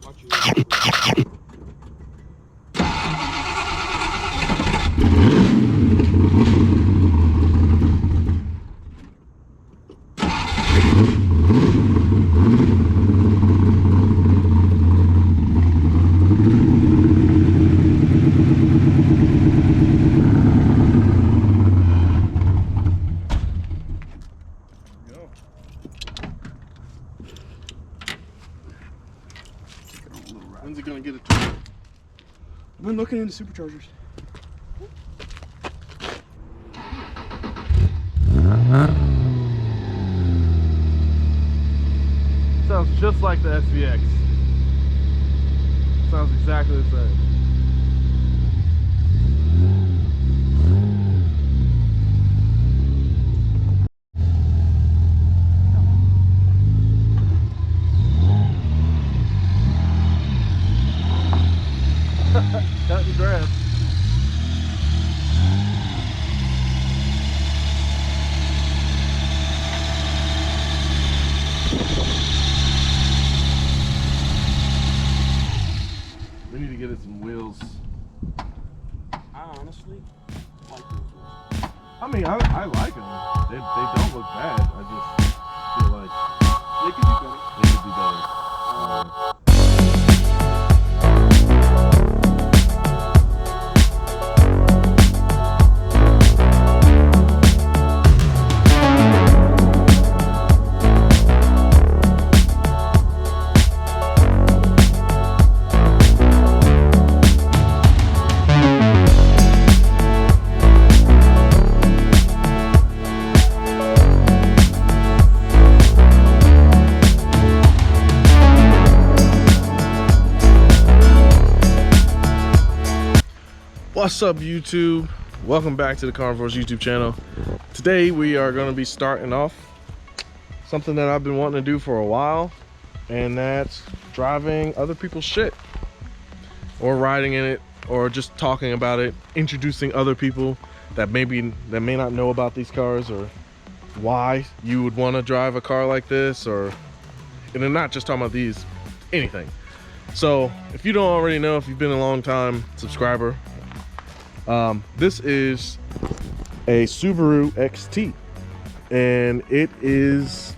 Watch your When's it gonna get a tour? I've been looking into superchargers. Sounds just like the SVX. Sounds exactly the same. Cutting grass. We need to get it some wheels. I honestly like those wheels. I mean, I like them. They don't look bad. I just feel like They could be better. they could be better. What's up, YouTube? Welcome back to the CAR-NIVORES YouTube channel. Today we are going to be starting off something that I've been wanting to do for a while, and that's driving other people's shit, or riding in it, or just talking about it, introducing other people that may not know about these cars, or why you would want to drive a car like this, and I'm not just talking about these, anything. So if you don't already know, if you've been a long time subscriber, this is a Subaru XT, and it is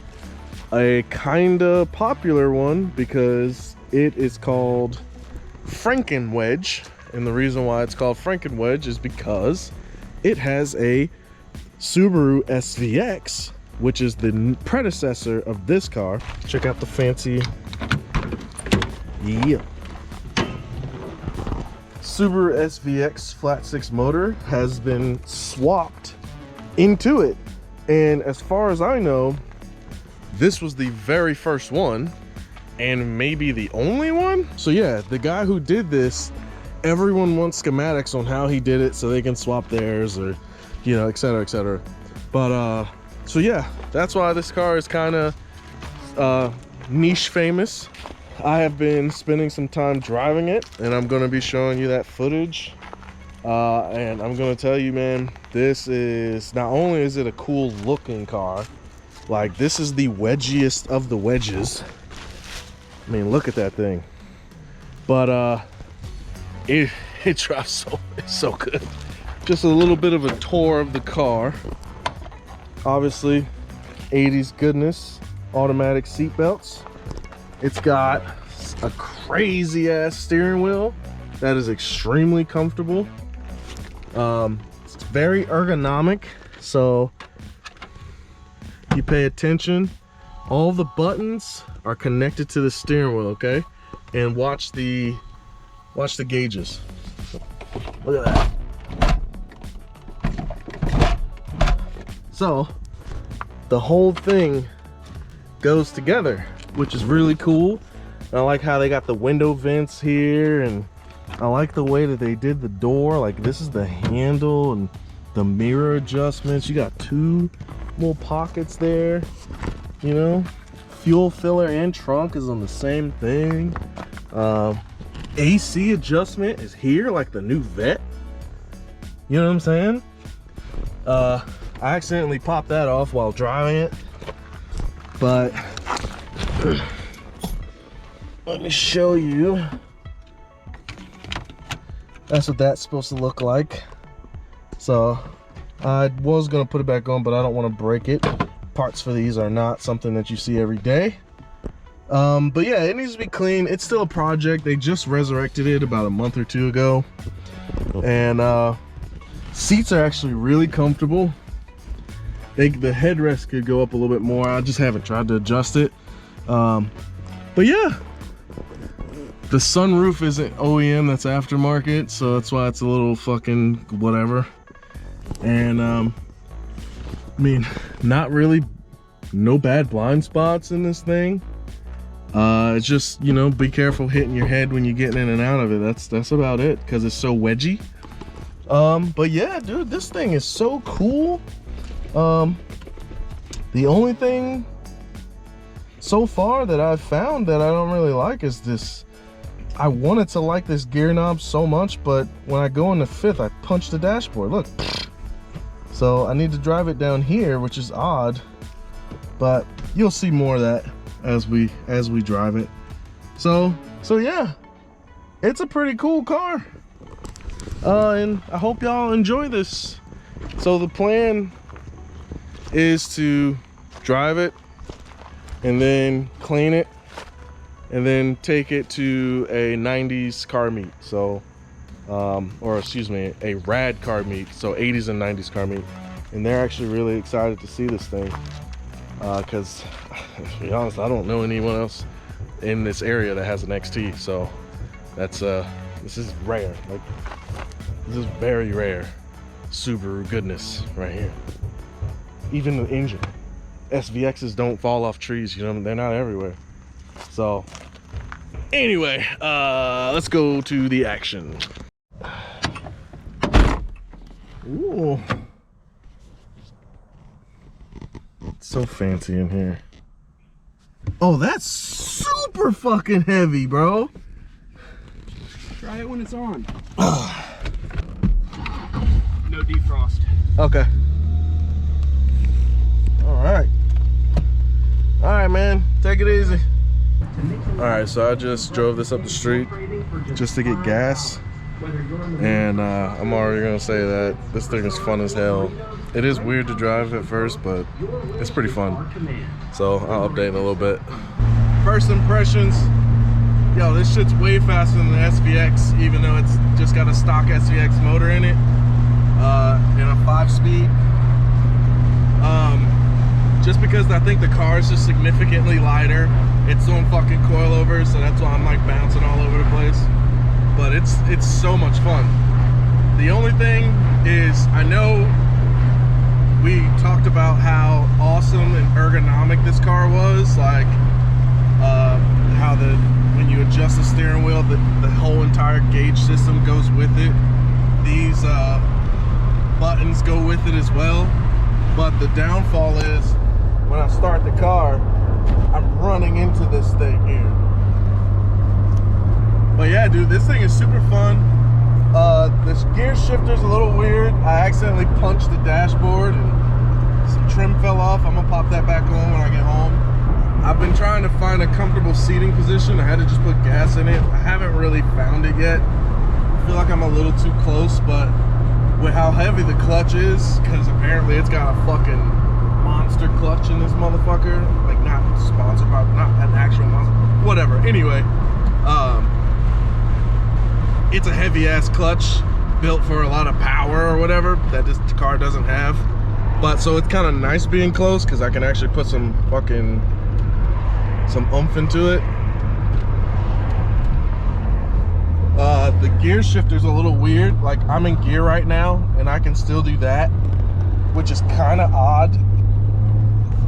a kinda popular one because it is called Frankenwedge, and the reason why it's called Frankenwedge is because it has a Subaru SVX, which is the predecessor of this car. Check out the fancy, yeah, Subaru SVX flat 6 motor has been swapped into it, and as far as I know, this was the very first one and maybe the only one. So yeah, the guy who did this, everyone wants schematics on how he did it so they can swap theirs, or you know, etc, etc. But so yeah, that's why this car is kind of niche famous. I have been spending some time driving it, and I'm going to be showing you that footage, and I'm going to tell you, man, this is, not only is it a cool looking car, like this is the wedgiest of the wedges. I mean, look at that thing. But it drives so good. Just a little bit of a tour of the car. Obviously 80s goodness, automatic seat belts. It's got a crazy ass steering wheel that is extremely comfortable. It's very ergonomic, so you pay attention. All the buttons are connected to the steering wheel, okay? And watch the gauges. Look at that. So the whole thing goes together, which is really cool. And I like how they got the window vents here, and I like the way that they did the door. Like, this is the handle and the mirror adjustments. You got two little pockets there, you know. Fuel filler and trunk is on the same thing. AC adjustment is here, like the new Vet. You know what I'm saying? I accidentally popped that off while driving it, but let me show you. That's what that's supposed to look like. So I was gonna put it back on, but I don't want to break it. Parts for these are not something that you see every day. But yeah, it needs to be clean. It's still a project. They just resurrected it about a month or two ago. And seats are actually really comfortable. The headrest could go up a little bit more. I just haven't tried to adjust it. But yeah, the sunroof isn't OEM, that's aftermarket, so that's why it's a little fucking whatever. And I mean, not really, no bad blind spots in this thing. It's just, you know, be careful hitting your head when you're getting in and out of it. That's about it, because it's so wedgy. But yeah, dude, this thing is so cool. The only thing so far that I've found that I don't really like is this. I wanted to like this gear knob so much, but when I go into fifth, I punch the dashboard. Look. So I need to drive it down here, which is odd, but you'll see more of that as we drive it. So yeah, it's a pretty cool car. And I hope y'all enjoy this. So the plan is to drive it and then clean it and then take it to a 90s car meet. So or excuse me, a rad car meet, so 80s and 90s car meet. And they're actually really excited to see this thing, because to be honest, I don't know anyone else in this area that has an XT. So that's this is rare. Like, this is very rare Subaru goodness right here. Even the engine, SVXs don't fall off trees, you know, they're not everywhere. So anyway, let's go to the action. Ooh, it's so fancy in here. Oh, that's super fucking heavy, bro. Try it when it's on. No defrost. Okay. All right, man, take it easy. All right, so I just drove this up the street just to get gas, and I'm already gonna say that this thing is fun as hell. It is weird to drive at first, but it's pretty fun. So I'll update in a little bit. First impressions, yo, this shit's way faster than the SVX, even though it's just got a stock SVX motor in it, in a 5-speed. Just because I think the car is just significantly lighter. It's on fucking coilovers, so that's why I'm like bouncing all over the place. But it's so much fun. The only thing is, I know we talked about how awesome and ergonomic this car was, like how when you adjust the steering wheel, the whole entire gauge system goes with it. These buttons go with it as well. But the downfall is, when I start the car, I'm running into this thing here. But yeah, dude, this thing is super fun. This gear shifter's a little weird. I accidentally punched the dashboard and some trim fell off. I'm gonna pop that back on when I get home. I've been trying to find a comfortable seating position. I had to just put gas in it. I haven't really found it yet. I feel like I'm a little too close, but with how heavy the clutch is, because apparently it's got a fucking monster clutch in this motherfucker, like not sponsored by, not an actual monster, whatever. Anyway, it's a heavy ass clutch built for a lot of power or whatever that this car doesn't have. But so it's kind of nice being close, because I can actually put some oomph into it. The gear shifter's a little weird. Like, I'm in gear right now and I can still do that, which is kind of odd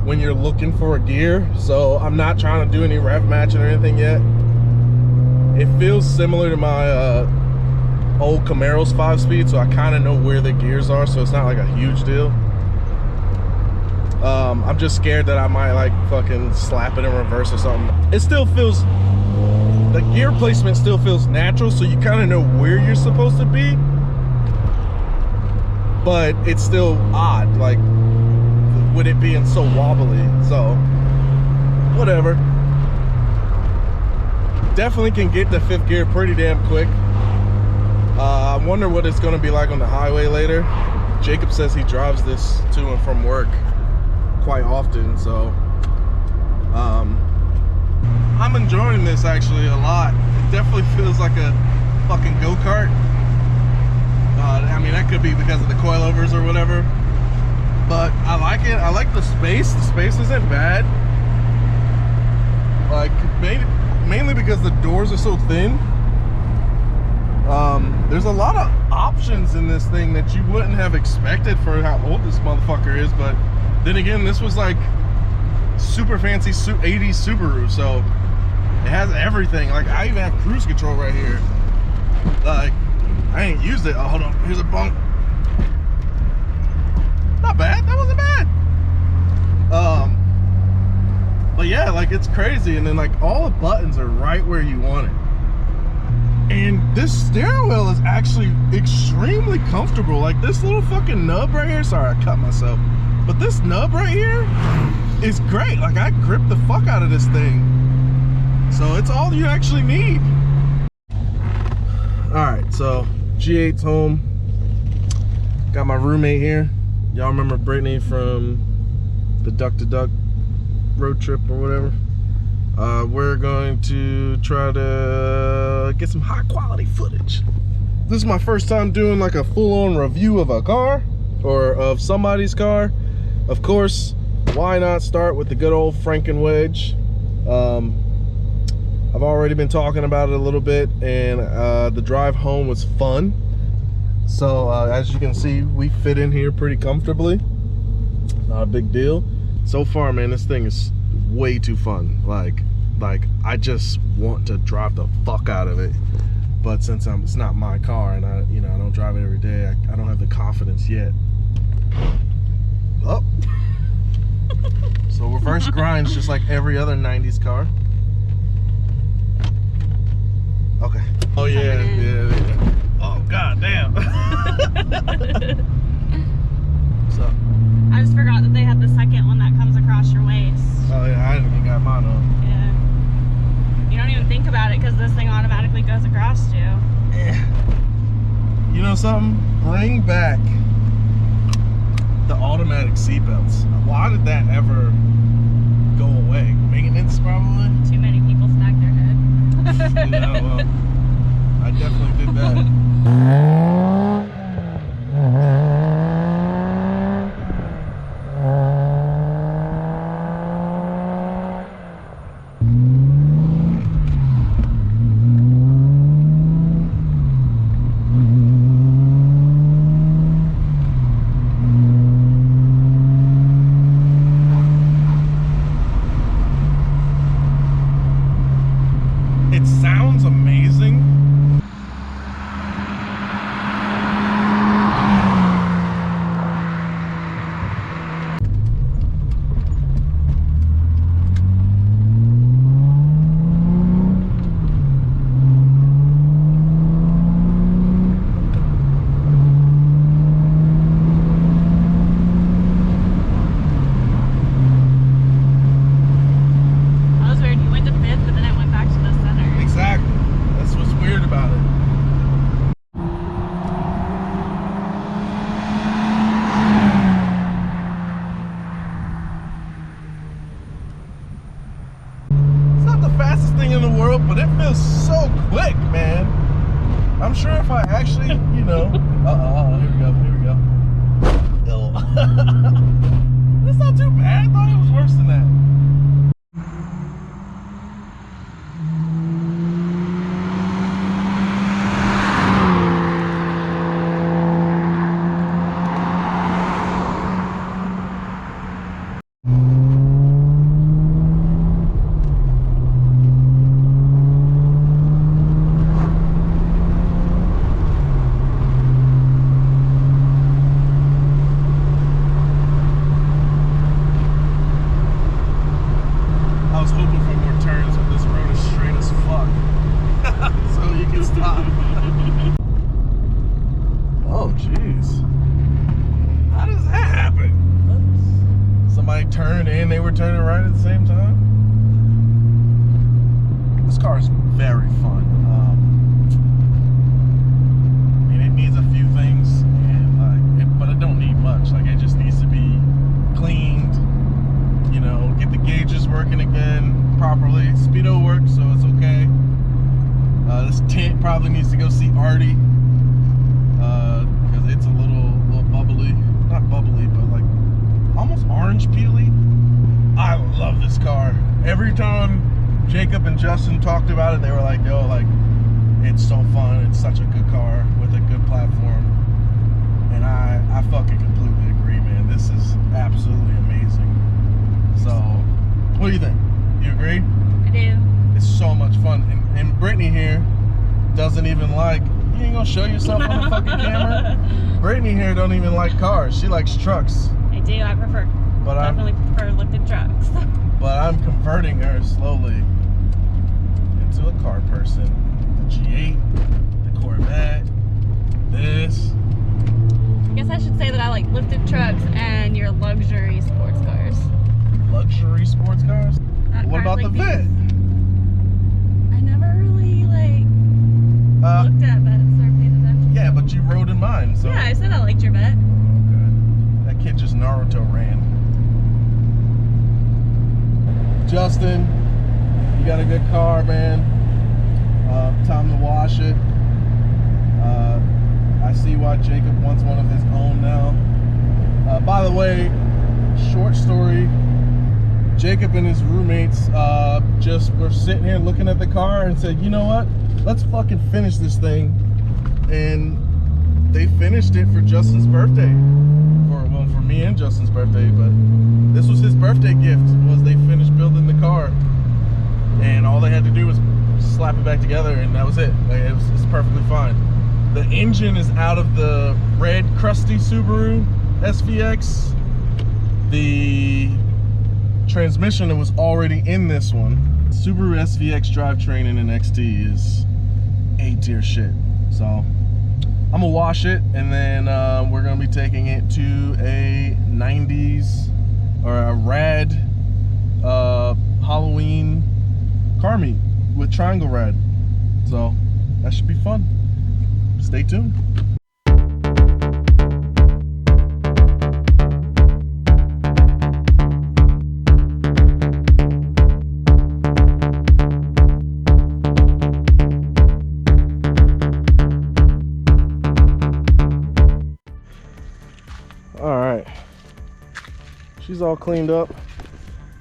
when you're looking for a gear. So I'm not trying to do any rev matching or anything yet. It feels similar to my old Camaro's 5-speed, so I kind of know where the gears are, so it's not like a huge deal. I'm just scared that I might like fucking slap it in reverse or something. It still feels, the gear placement still feels natural, so you kind of know where you're supposed to be, but it's still odd, like with it being so wobbly. So whatever. definitely can get to 5th gear pretty damn quick. I wonder what it's gonna be like on the highway later. Jacob says he drives this to and from work quite often, so I'm enjoying this actually a lot. It definitely feels like a fucking go-kart. I mean, that could be because of the coilovers or whatever, but I like it. I like the space. The space isn't bad. Like, mainly because the doors are so thin. There's a lot of options in this thing that you wouldn't have expected for how old this motherfucker is, but then again, this was like super fancy 80s Subaru, so it has everything. Like, I even have cruise control right here. Like, I ain't used it. Oh, hold on, here's a bump. Not bad, that wasn't bad. But yeah, like, it's crazy. And then like all the buttons are right where you want it. And this steering wheel is actually extremely comfortable. Like, this little fucking nub right here, sorry, I cut myself, but this nub right here is great. Like, I grip the fuck out of this thing. So it's all you actually need. All right, so G8's home. Got my roommate here. Y'all remember Brittany from the Duck to Duck road trip or whatever? We're going to try to get some high quality footage. This is my first time doing like a full-on review of a car or of somebody's car. Of course, why not start with the good old Frankenwedge? I've already been talking about it a little bit, and the drive home was fun. So as you can see, we fit in here pretty comfortably. Not a big deal. So far, man, this thing is way too fun. Like I just want to drive the fuck out of it. But since it's not my car, and I don't drive it every day, I don't have the confidence yet. Oh. So reverse grinds just like every other 90s car. Okay. Oh yeah, yeah. Oh god damn. What's up? I just forgot that they had the second one that comes across your waist. Oh yeah, I didn't even got mine on. Yeah. You don't even think about it because this thing automatically goes across you. Yeah. You know something? Bring back the automatic seatbelts. Why did that ever go away? Maintenance, probably? Too many people smacked their head. Yeah, well, I definitely did that. It sounds amazing. That was weird. You went to fifth, but then it went back to the center. Exactly. That's what's weird about it. It's not the fastest thing in the world, but it feels so quick, man. I'm sure if I actually, here we go, here we go. Ill. That's not too bad. I thought it was worse than that. I was hoping for more turns, but this road is straight as fuck. So you can stop. Oh, jeez. How does that happen? Somebody turned and they were turning right at the same time? This car is very This tent probably needs to go see Artie, because it's a little bubbly. Not bubbly, but like almost orange peely. I love this car. Every time Jacob and Justin talked about it, they were like, yo, like, it's so fun. It's such a good car with a good platform. And I fucking completely agree, man. This is absolutely amazing. So, what do you think? You agree? I do. It's so much fun. And Brittany here doesn't even like, you ain't gonna show yourself on the fucking camera? Brittany here don't even like cars. She likes trucks. I do. I prefer. Definitely prefer lifted trucks. But I'm converting her slowly into a car person. The G8, the Corvette, this. I guess I should say that I like lifted trucks and your luxury sports cars. Luxury sports cars? What about the Vet? I never really looked at vets or paid attention. Yeah, but you rode in mine, so. Yeah, I said I liked your vet. Okay. That kid just Naruto ran. Justin, you got a good car, man. Time to wash it. I see why Jacob wants one of his own now. By the way, short story, Jacob and his roommates just were sitting here looking at the car and said, you know what, let's fucking finish this thing. And they finished it for Justin's birthday. For me and Justin's birthday, but this was his birthday gift, was they finished building the car. And all they had to do was slap it back together, and that was it. Like, it's perfectly fine. The engine is out of the red crusty Subaru SVX. The transmission was already in this one. Subaru SVX drivetrain in an XT is A-tier shit. So I'm gonna wash it, and then we're gonna be taking it to a 90s or a rad Halloween car meet with Triangle Rad. So that should be fun. Stay tuned. All right, she's all cleaned up.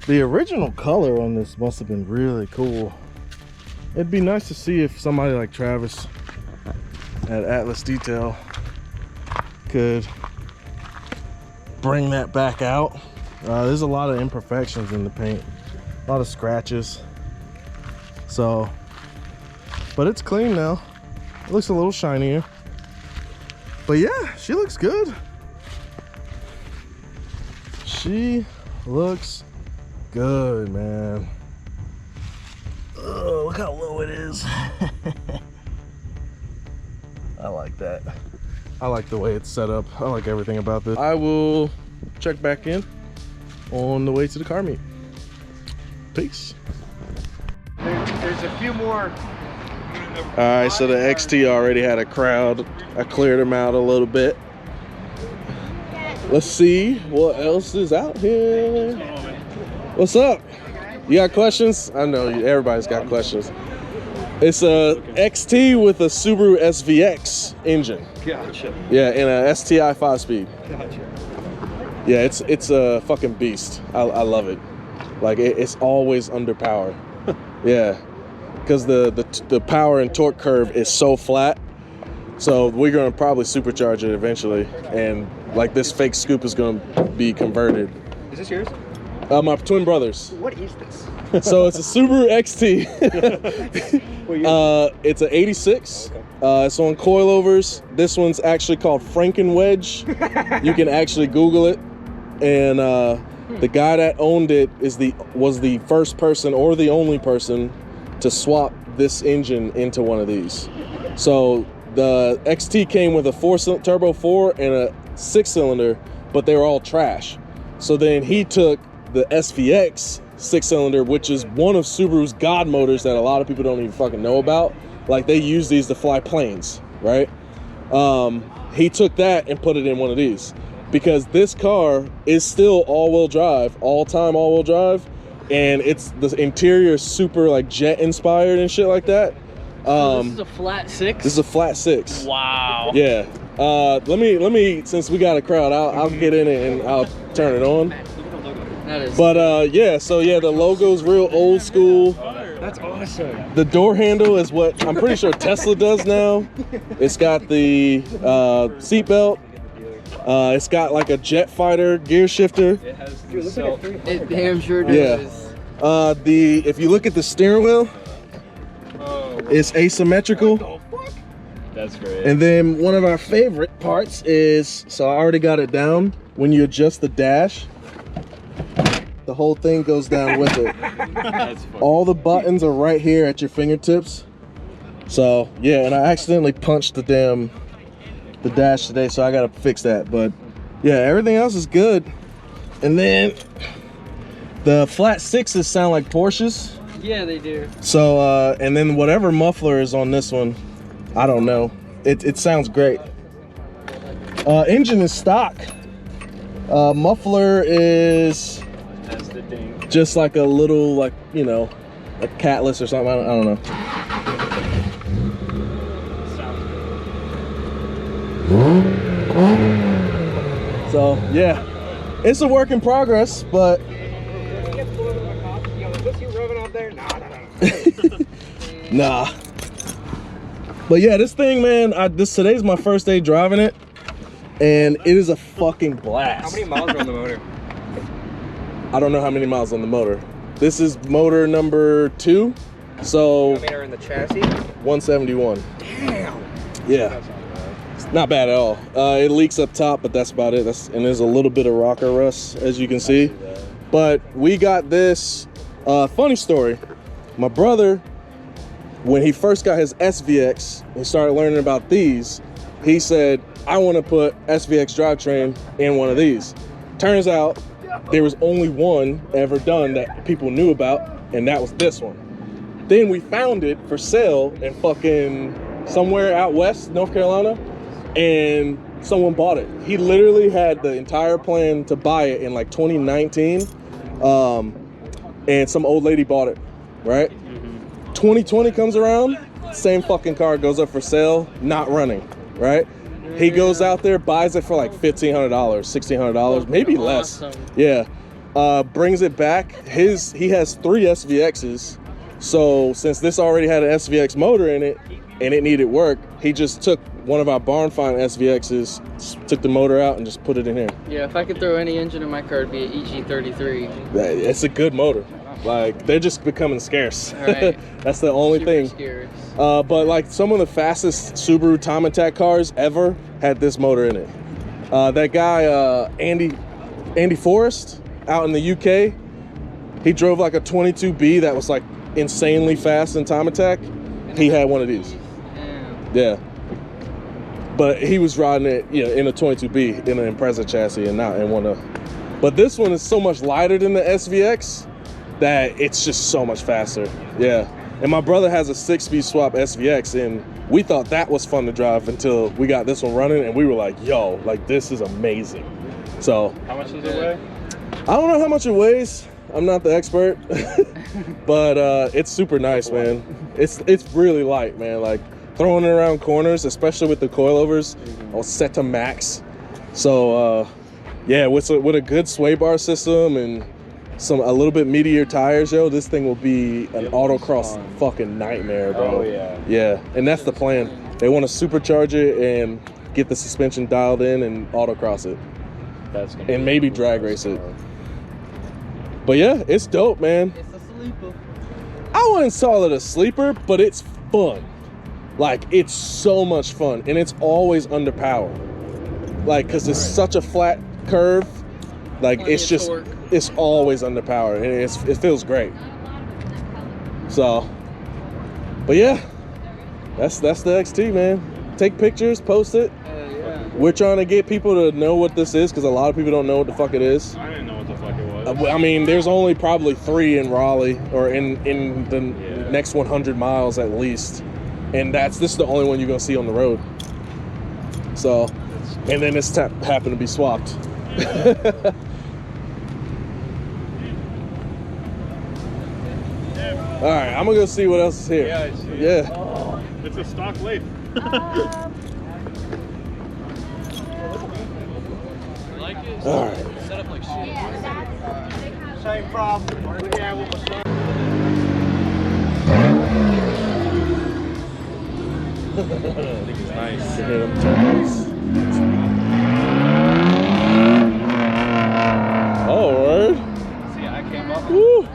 The original color on this must have been really cool. It'd be nice to see if somebody like Travis at Atlas Detail could bring that back out. There's a lot of imperfections in the paint, a lot of scratches. So, but it's clean now. It looks a little shinier. But yeah, she looks good. She looks good, man. Oh, look how low it is. I like that. I like the way it's set up. I like everything about this. I will check back in on the way to the car meet. Peace. There's a few more. All right, so the XT already had a crowd. I cleared them out a little bit. Let's see what else is out here. What's up? You got questions? I know everybody's got questions. It's a XT with a Subaru SVX engine. Gotcha. Yeah, in a STI 5-speed. Gotcha. Yeah, it's a fucking beast. I love it. Like it's always under power. Yeah, because the power and torque curve is so flat. So we're gonna probably supercharge it eventually, and like this fake scoop is gonna be converted. Is this yours? My twin brothers. What is this? So it's a Subaru XT. It's an 86. Okay. It's on coilovers. This one's actually called Frankenwedge. You can actually Google it. And the guy that owned it was the first person or the only person to swap this engine into one of these. So the XT came with a turbo 4 and a 6-cylinder, but they were all trash. So then he took the SVX 6-cylinder, which is one of Subaru's god motors that a lot of people don't even fucking know about. Like, they use these to fly planes, right? He took that and put it in one of these because this car is still all-wheel drive, all-time all-wheel drive, and it's the interior is super like jet inspired and shit like that. So this is a flat 6? This is a flat 6. Wow. Yeah. Let me since we got a crowd, I'll get in it and I'll turn it on. That is. But yeah, so yeah, the logo's real old school. That's awesome. The door handle is what I'm pretty sure Tesla does now. It's got the seat belt. It's got like a jet fighter gear shifter. It has the It damn sure does. Yeah. If you look at the steering wheel, it's asymmetrical. That's great. And then one of our favorite parts is, so I already got it down, when you adjust the dash, the whole thing goes down with it. That's funny. All the buttons are right here at your fingertips. So yeah, and I accidentally punched the dash today, so I gotta fix that. But yeah, everything else is good. And then the flat 6s sound like Porsches. Yeah, they do. So and then whatever muffler is on this one, I don't know. It sounds great. Engine is stock. Muffler is That's the ding. just like a little, like, you know, a catless or something. I don't know. So yeah, it's a work in progress, but nah. But yeah, this thing, man, today's my first day driving it, and it is a fucking blast. How many miles are on the motor? I don't know how many miles on the motor. This is motor number 2, so How many are in the chassis? 171. Damn. Yeah, That's not bad. it's not bad at all. It leaks up top, but that's about it. And there's a little bit of rocker rust, as you can see. But we got this. Funny story. My brother, when he first got his SVX and started learning about these, he said, I want to put SVX drivetrain in one of these. Turns out there was only one ever done that people knew about, and that was this one. Then we found it for sale in fucking somewhere out west, North Carolina, and someone bought it. He literally had the entire plan to buy it in like 2019, and some old lady bought it, right? 2020 comes around, same fucking car goes up for sale, not running, right? He goes out there, buys it for like $1,500, $1,600, maybe less. Awesome. Yeah, brings it back. He has 3 SVXs, so since this already had an SVX motor in it and it needed work, he just took one of our barn find SVXs, took the motor out and just put it in here. Yeah, if I could throw any engine in my car, it'd be an EG33. It's a good motor. Like, they're just becoming scarce. Right. That's the only Super thing. scarce. But like some of the fastest Subaru Time Attack cars ever had this motor in it. That guy, Andy Forrest, out in the UK, he drove like a 22B that was like insanely fast in Time Attack. He had one of these. Damn. Yeah. But he was riding it, you know, in a 22B in an Impreza chassis and not in one of. But this one is so much lighter than the SVX that it's just so much faster. Yeah. And my brother has a 6-speed swap SVX, and we thought that was fun to drive until we got this one running, and we were like, yo, like, this is amazing. So How much does it weigh? I don't know how much it weighs. I'm not the expert, but it's super nice, man. It's really light, man. Like, throwing it around corners, especially with the coilovers, all set to max. So yeah, with a good sway bar system and a little bit meatier tires, yo, this thing will be an autocross fucking nightmare, bro. Oh, yeah. Yeah, and that's the plan. They want to supercharge it and get the suspension dialed in and autocross it, That's gonna and be maybe cool drag as race it. fuck. But yeah, it's dope, man. It's a sleeper. I wouldn't call it a sleeper, but it's fun. Like, it's so much fun, and it's always underpowered. Like, cause it's such a flat curve. Like, Plenty it's of just, torque. it's always underpowered, and it feels great. So, but yeah, that's the XT, man. Take pictures, post it. Yeah. We're trying to get people to know what this is, because a lot of people don't know what the fuck it is. I didn't know what the fuck it was. I mean, there's only probably 3 in Raleigh, or in the Yeah. next 100 miles at least, and this is the only one you're gonna see on the road. So, and then this happened to be swapped. All right, I'm gonna go see what else is here. Yeah, I see. Yeah. It's a stock lathe. Like it? All right. Set up like shit. Same problem we have with my son. Nice. Hit them turbos. Oh, word. See, I came up. Woo.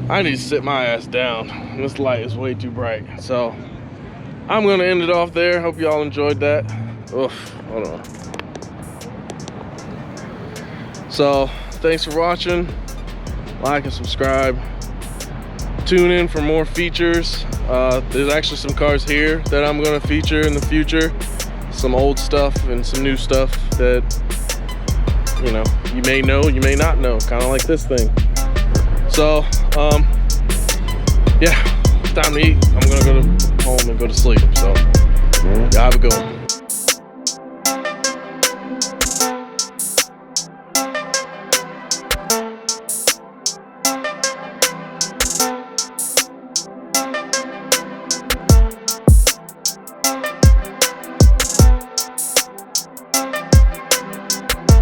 I need to sit my ass down. This light is way too bright. So I'm gonna end it off there. Hope y'all enjoyed that. Oof, hold on. So thanks for watching. Like and subscribe. Tune in for more features. There's actually some cars here that I'm gonna feature in the future. Some old stuff and some new stuff that, you know, you may know, you may not know, kind of like this thing. So, yeah, it's time to eat. I'm gonna go home and go to sleep. So, y'all have a good one.